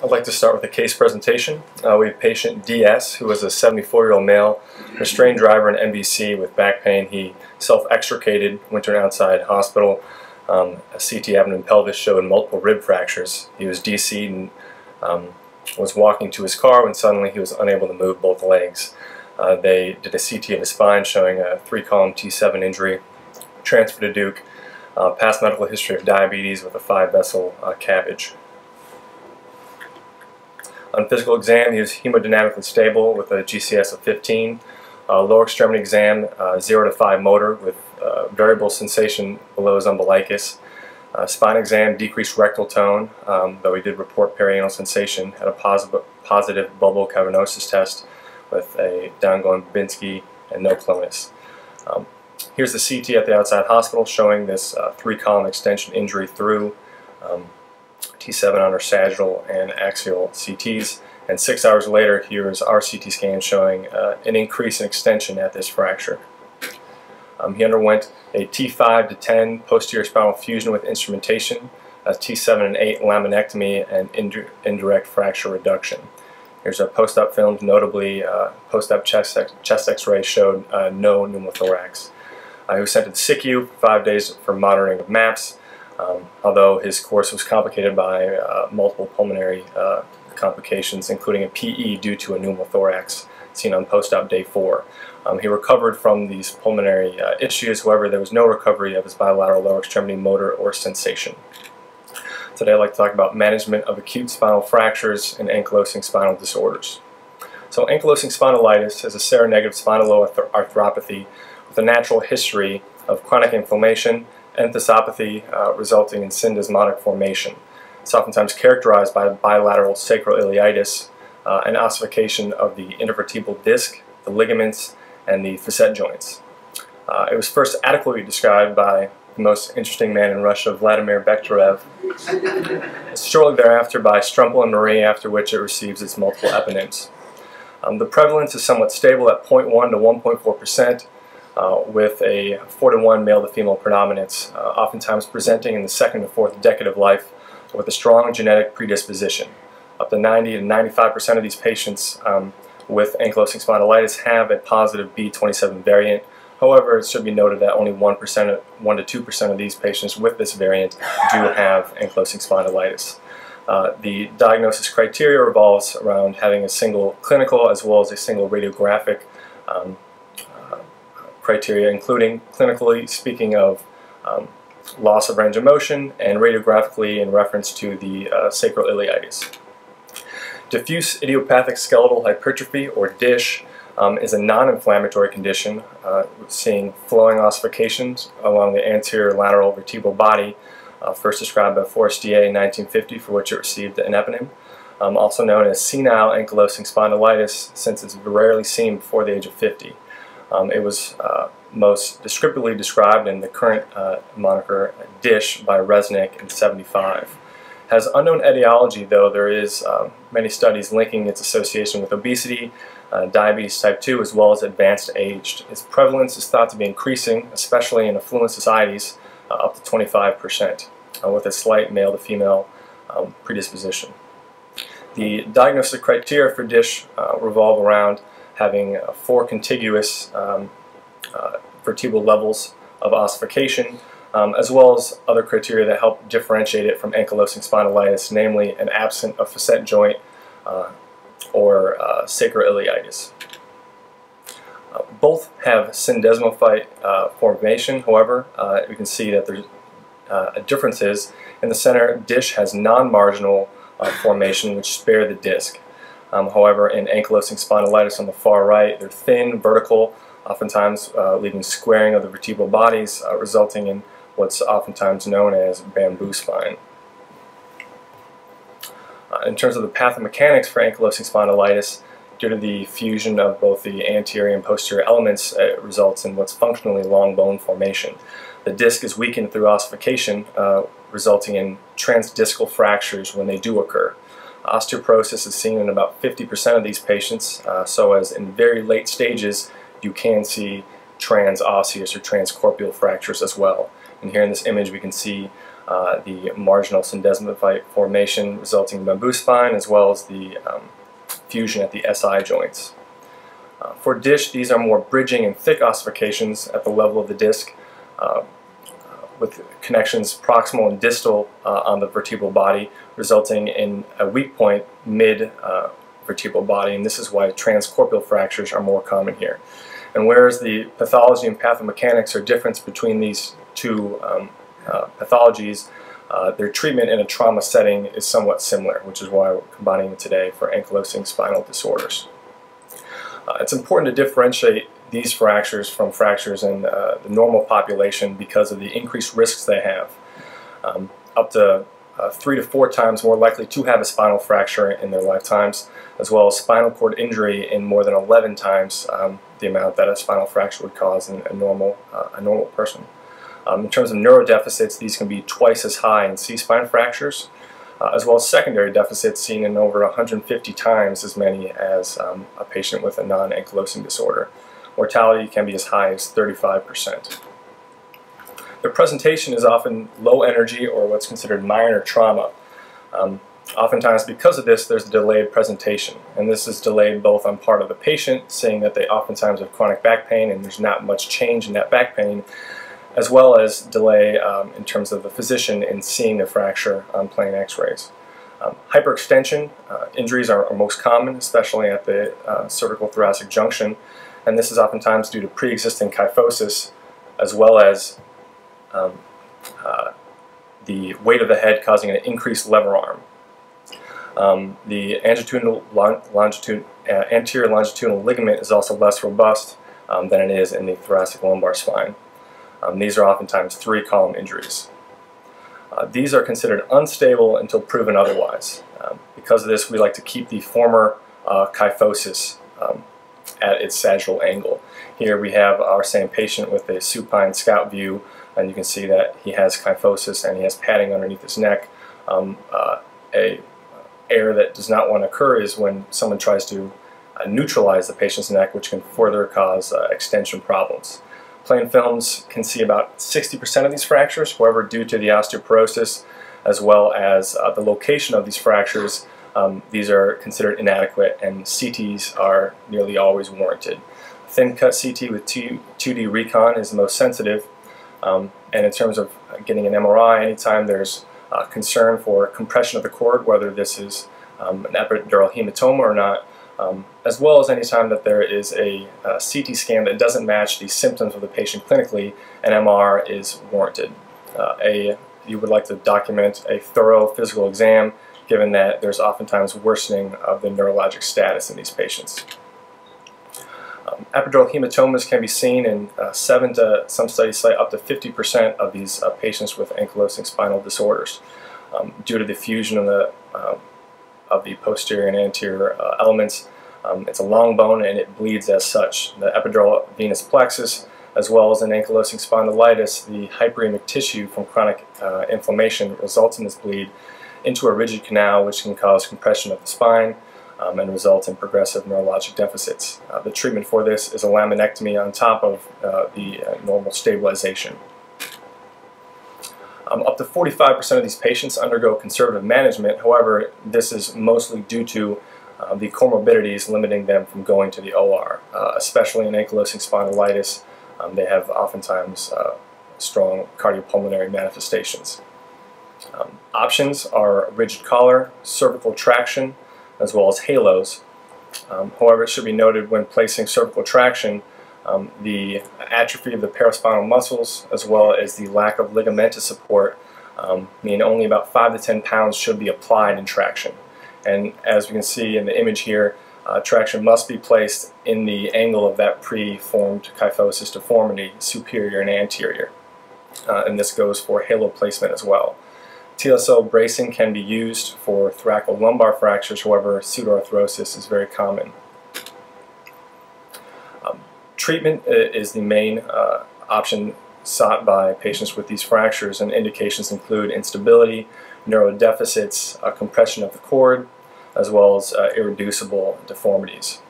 I'd like to start with a case presentation. We have patient DS, who is a 74-year-old male, restrained driver in MBC with back pain. He self-extricated, went to an outside hospital. A CT abdomen pelvis showed multiple rib fractures. He was DC'd and was walking to his car when suddenly he was unable to move both legs. They did a CT of his spine showing a 3-column T7 injury, transfer to Duke, past medical history of diabetes with a 5-vessel cabbage. On physical exam, he was hemodynamically stable with a GCS of 15. Lower extremity exam, 0 to 5 motor with variable sensation below his umbilicus. Spine exam, decreased rectal tone, though he did report perianal sensation. Had a positive bulbocavernosus test with a downgoing Babinski and no clonus. Here's the CT at the outside hospital showing this 3-column extension injury through T7 under sagittal and axial CTs, and 6 hours later here's our CT scan showing an increase in extension at this fracture. He underwent a T5 to 10 posterior spinal fusion with instrumentation, a T7 and 8 laminectomy, and indirect fracture reduction. Here's a post-op film. Notably, post-op chest x-ray showed no pneumothorax. He was sent to the SICU for 5 days for monitoring of MAPS, although his course was complicated by multiple pulmonary complications, including a PE due to a pneumothorax seen on post-op day 4. He recovered from these pulmonary issues. However, there was no recovery of his bilateral lower extremity motor or sensation. Today I'd like to talk about management of acute spinal fractures and ankylosing spinal disorders. So ankylosing spondylitis is a seronegative spinaloarthropathy with a natural history of chronic inflammation, enthesopathy resulting in syndesmotic formation. It's oftentimes characterized by bilateral sacroiliitis and ossification of the intervertebral disc, the ligaments, and the facet joints. It was first adequately described by the most interesting man in Russia, Vladimir Bekhterev. Shortly thereafter by Strumpel and Marie, after which it receives its multiple eponyms. The prevalence is somewhat stable at 0.1 to 1.4%, with a 4-to-1 male to female predominance, oftentimes presenting in the 2nd to 4th decade of life with a strong genetic predisposition. Up to 90 to 95% of these patients with ankylosing spondylitis have a positive B27 variant. However, it should be noted that only 1 to 2% of these patients with this variant do have ankylosing spondylitis. The diagnosis criteria revolves around having a single clinical as well as a single radiographic criteria, including clinically speaking of loss of range of motion and radiographically in reference to the sacroiliitis. Diffuse idiopathic skeletal hypertrophy, or DISH, is a non-inflammatory condition seeing flowing ossifications along the anterior lateral vertebral body, first described by Forestier in 1950, for which it received an eponym. Also known as senile ankylosing spondylitis, since it's rarely seen before the age of 50. It was most descriptively described in the current moniker DISH by Resnick in 1975. Has unknown etiology, though there is many studies linking its association with obesity, diabetes type 2, as well as advanced age. Its prevalence is thought to be increasing, especially in affluent societies, up to 25%, with a slight male to female predisposition. The diagnostic criteria for DISH revolve around having 4 contiguous vertebral levels of ossification, as well as other criteria that help differentiate it from ankylosing spondylitis, namely an absence of facet joint or sacroiliitis. Both have syndesmophyte formation. However, we can see that there's a difference is in the center. DISH has non-marginal formation which spare the disc. However, in ankylosing spondylitis on the far right, they're thin, vertical, oftentimes leaving squaring of the vertebral bodies, resulting in what's oftentimes known as bamboo spine. In terms of the pathomechanics for ankylosing spondylitis, due to the fusion of both the anterior and posterior elements, it results in what's functionally long bone formation. The disc is weakened through ossification, resulting in transdiscal fractures when they do occur. Osteoporosis is seen in about 50% of these patients, so as in very late stages you can see transosseous or transcorporeal fractures as well. And here in this image we can see the marginal syndesmophyte formation resulting in bamboo spine, as well as the fusion at the SI joints. For dish, these are more bridging and thick ossifications at the level of the disc, with connections proximal and distal on the vertebral body, resulting in a weak point mid-vertebral body, and this is why transcorporeal fractures are more common here. And whereas the pathology and pathomechanics are different between these two pathologies, their treatment in a trauma setting is somewhat similar, which is why we're combining them today for ankylosing spinal disorders. It's important to differentiate these fractures from fractures in the normal population because of the increased risks they have. Up to 3 to 4 times more likely to have a spinal fracture in their lifetimes, as well as spinal cord injury in more than 11 times the amount that a spinal fracture would cause in a normal person. In terms of neurodeficits, these can be twice as high in C-spine fractures, as well as secondary deficits seen in over 150 times as many as a patient with a non-ankylosing disorder. Mortality can be as high as 35%. The presentation is often low energy or what's considered minor trauma. Oftentimes because of this, there's a delayed presentation, and this is delayed both on part of the patient, saying that they oftentimes have chronic back pain and there's not much change in that back pain, as well as delay in terms of the physician in seeing the fracture on plain x-rays. Hyperextension injuries are most common, especially at the cervical thoracic junction, and this is oftentimes due to pre-existing kyphosis, as well as the weight of the head causing an increased lever arm. The anterior longitudinal ligament is also less robust than it is in the thoracic lumbar spine. These are oftentimes 3-column injuries. These are considered unstable until proven otherwise. Because of this, we like to keep the former kyphosis at its sagittal angle. Here we have our same patient with a supine scout view, and you can see that he has kyphosis and he has padding underneath his neck. A error that does not want to occur is when someone tries to neutralize the patient's neck, which can further cause extension problems. Plain films can see about 60% of these fractures. However, due to the osteoporosis as well as the location of these fractures, these are considered inadequate, and CTs are nearly always warranted. Thin cut CT with 2D recon is the most sensitive, and in terms of getting an MRI, anytime there's concern for compression of the cord, whether this is an epidural hematoma or not, as well as anytime that there is a CT scan that doesn't match the symptoms of the patient clinically, an MR is warranted. You would like to document a thorough physical exam, given that there's oftentimes worsening of the neurologic status in these patients. Epidural hematomas can be seen in 7 to, some studies say, up to 50% of these patients with ankylosing spinal disorders, due to the fusion of the posterior and anterior elements. It's a long bone and it bleeds as such. The epidural venous plexus, as well as in ankylosing spondylitis, the hyperemic tissue from chronic inflammation results in this bleed into a rigid canal, which can cause compression of the spine and result in progressive neurologic deficits. The treatment for this is a laminectomy on top of the normal stabilization. Up to 45% of these patients undergo conservative management. However, this is mostly due to the comorbidities limiting them from going to the OR, especially in ankylosing spondylitis. They have oftentimes strong cardiopulmonary manifestations. Options are rigid collar, cervical traction, as well as halos. However, it should be noted when placing cervical traction, the atrophy of the paraspinal muscles, as well as the lack of ligamentous support, mean only about 5 to 10 pounds should be applied in traction. And as we can see in the image here, traction must be placed in the angle of that pre-formed kyphosis deformity, superior and anterior. And this goes for halo placement as well. TSL bracing can be used for thoracolumbar fractures, however, pseudoarthrosis is very common. Treatment is the main option sought by patients with these fractures, and indications include instability, neurodeficits, compression of the cord, as well as irreducible deformities.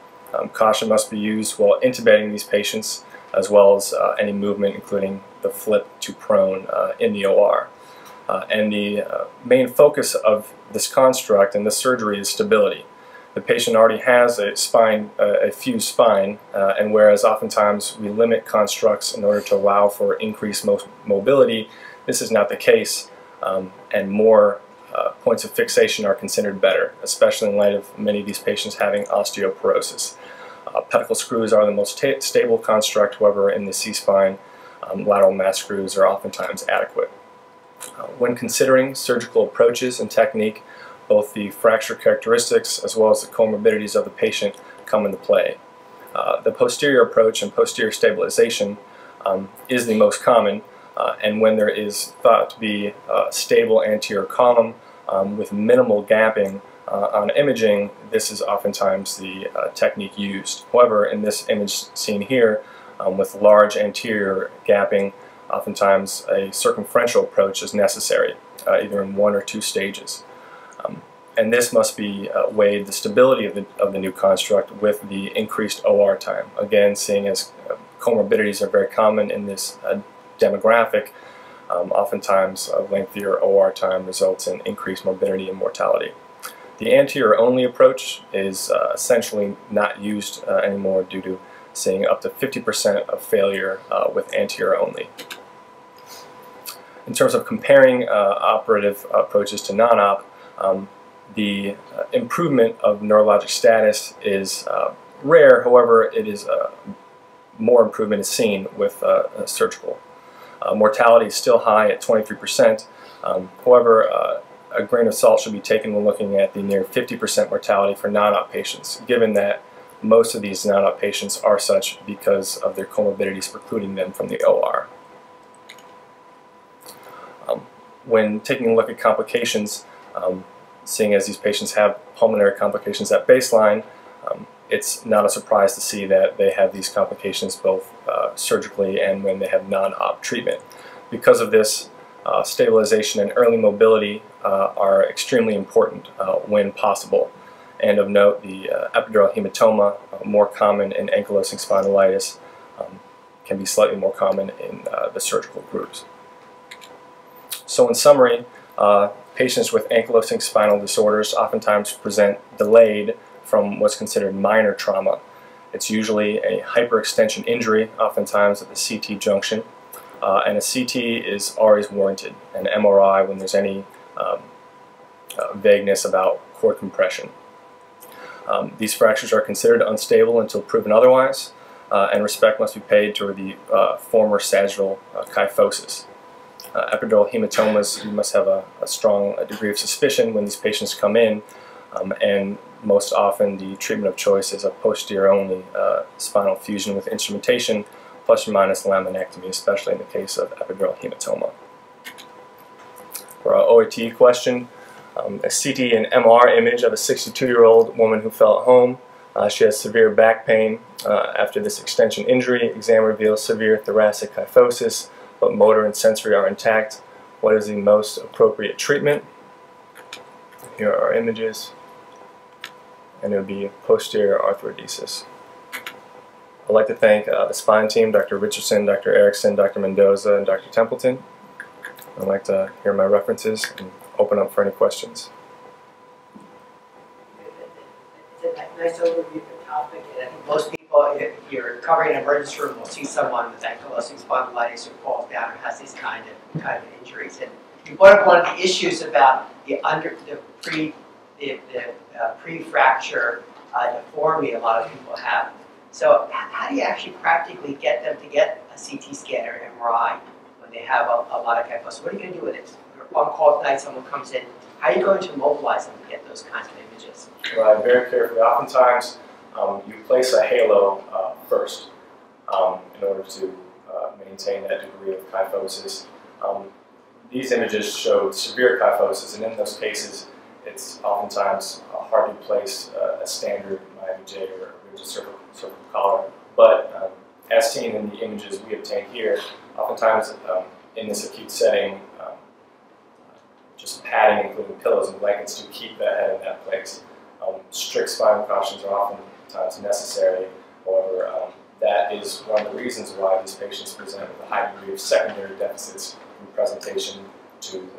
Caution must be used while intubating these patients, as well as any movement, including the flip to prone in the OR. And the main focus of this construct and this surgery is stability. The patient already has a spine, a fused spine, and whereas oftentimes we limit constructs in order to allow for increased mobility, this is not the case, and more points of fixation are considered better, especially in light of many of these patients having osteoporosis. Pedicle screws are the most stable construct, however in the C-spine, lateral mass screws are oftentimes adequate. When considering surgical approaches and technique, both the fracture characteristics as well as the comorbidities of the patient come into play. The posterior approach and posterior stabilization is the most common, and when there is thought to be a stable anterior column with minimal gapping on imaging, this is oftentimes the technique used. However, in this image seen here, with large anterior gapping, oftentimes a circumferential approach is necessary, either in 1 or 2 stages. And this must be weighed, the stability of the new construct, with the increased OR time. Again, seeing as comorbidities are very common in this demographic, oftentimes a lengthier OR time results in increased morbidity and mortality. The anterior-only approach is essentially not used anymore due to seeing up to 50% of failure with anterior-only. In terms of comparing operative approaches to non-op, the improvement of neurologic status is rare. However, it is more improvement is seen with surgical. Mortality is still high at 23%. However, a grain of salt should be taken when looking at the near 50% mortality for non-op patients, given that most of these non-op patients are such because of their comorbidities precluding them from the OR. When taking a look at complications, seeing as these patients have pulmonary complications at baseline, it's not a surprise to see that they have these complications both surgically and when they have non-op treatment. Because of this, stabilization and early mobility are extremely important when possible. And of note, the epidural hematoma, more common in ankylosing spondylitis, can be slightly more common in the surgical groups. So in summary, patients with ankylosing spinal disorders oftentimes present delayed from what's considered minor trauma. It's usually a hyperextension injury, oftentimes at the CT junction, and a CT is always warranted, an MRI when there's any vagueness about cord compression. These fractures are considered unstable until proven otherwise, and respect must be paid to the former sagittal kyphosis. Epidural hematomas, you must have a strong degree of suspicion when these patients come in, and most often the treatment of choice is a posterior-only spinal fusion with instrumentation, plus or minus laminectomy, especially in the case of epidural hematoma. For our ORT question, a CT and MR image of a 62-year-old woman who fell at home. She has severe back pain after this extension injury. Exam reveals severe thoracic kyphosis, but motor and sensory are intact. What is the most appropriate treatment? Here are our images, and it would be posterior arthrodesis. I'd like to thank the spine team, Dr. Richardson, Dr. Erickson, Dr. Mendoza, and Dr. Templeton. I'd like to hear my references and open up for any questions. It's a nice overview of the topic, and I think most people, if you're covering an emergency room, will see someone with ankylosing spondylitis who falls down or has these kind of injuries. And you brought up one of the issues about the pre-fracture deformity a lot of people have. So how do you actually practically get them to get a CT scan or an MRI when they have a lot of kyphosis? What are you going to do with it? You're on call at night, someone comes in. How are you going to mobilize them to get those kinds of images? Right, very carefully. Oftentimes, you place a halo first in order to maintain that degree of kyphosis. These images show severe kyphosis, and in those cases, it's oftentimes hard to place a standard Miami J or rigid cervical collar. But as seen in the images we obtained here, oftentimes in this acute setting, just padding, including pillows and blankets, to keep that head in that place. Strict spinal precautions are oftentimes necessary. However, that is one of the reasons why these patients present with a high degree of secondary deficits from presentation to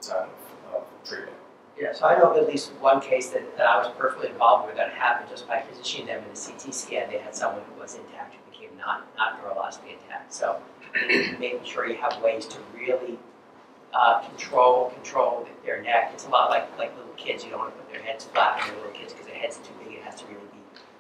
the time of treatment. Yeah, so I know of at least one case that I was personally involved with that happened just by positioning them in a CT scan. They had someone who was intact who became not neurologically intact. So making sure you have ways to really control their neck. It's a lot like little kids. You don't want to put their heads flat on their little kids because their head's too big. It has to really be.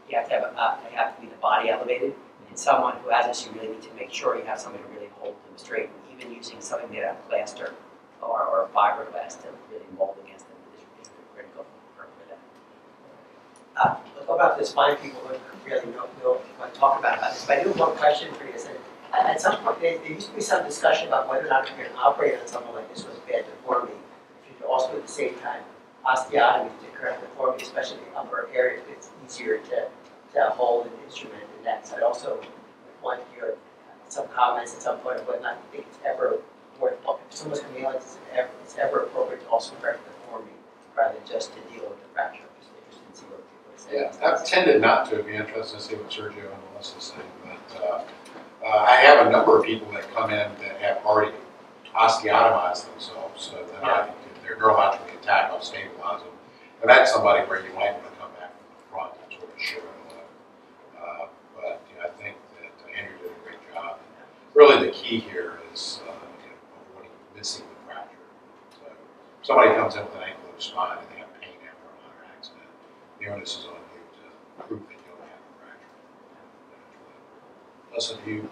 You have to have be the body elevated. And someone who has this, you really need to make sure you have somebody to really hold them straight. Even using something made out of plaster or fiberglass to really mold against them is critical for that. Let's go back to the spine people who really know want to talk about this. But I do have one question for you. At some point, there used to be some discussion about whether or not if you're going to operate on something like this was bad deformity. If you could also at the same time osteotomy to correct deformity, especially in the upper area, it's easier to hold an instrument in that. So I also want your some comments at some point of whether or not you think it's ever worthwhile. If someone's coming in, it's ever appropriate to also correct deformity rather than just to deal with the fracture. I'm just interested to see what people say. Yeah, I've tended not to be interested to see what Sergio and Melissa say, but I have a number of people that come in that have already osteotomized themselves, so that if they're neurologically intact, I'll stabilize them. And that's somebody where you might want to come back from the front and sort of show it. But I think that Andrew did a great job. Really, the key here is avoiding missing the fracture. So if somebody comes in with an ankylosing spine and they have pain after a minor accident, the onus is on you to prove that you don't have a fracture. Melissa, do you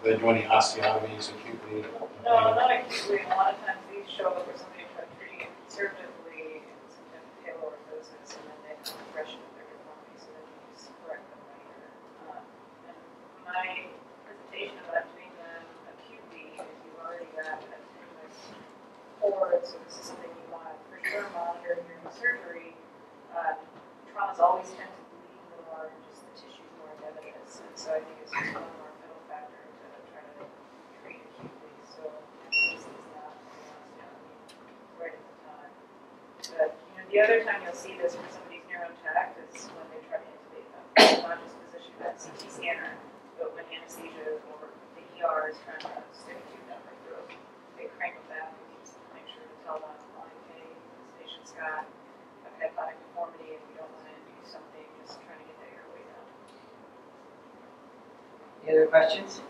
do any osteotomies acutely? No, not acutely. A lot of times these show up where somebody tried treating it conservatively and some kind of paleorthosis, and then they have progression of their deformity, so then you just correct them later. And my presentation about doing them acutely is you've already got a continuous cord, so this is something you want to for sure monitor during surgery. Traumas always tend to bleed more and just the tissue more evidence, and so I think it's just one more middle factor to try to treat acutely. So this is not right at the time. But the other time you'll see this where somebody's neurointact is when they try to intubate them. It's not just position that CT scanner, but when anesthesia or the ER is trying to stick a tube down their throat, they crank them back and just make sure to tell them, hey, this patient's got a hepatic deformity and we don't want to do something just trying to get the airway down. Any other questions?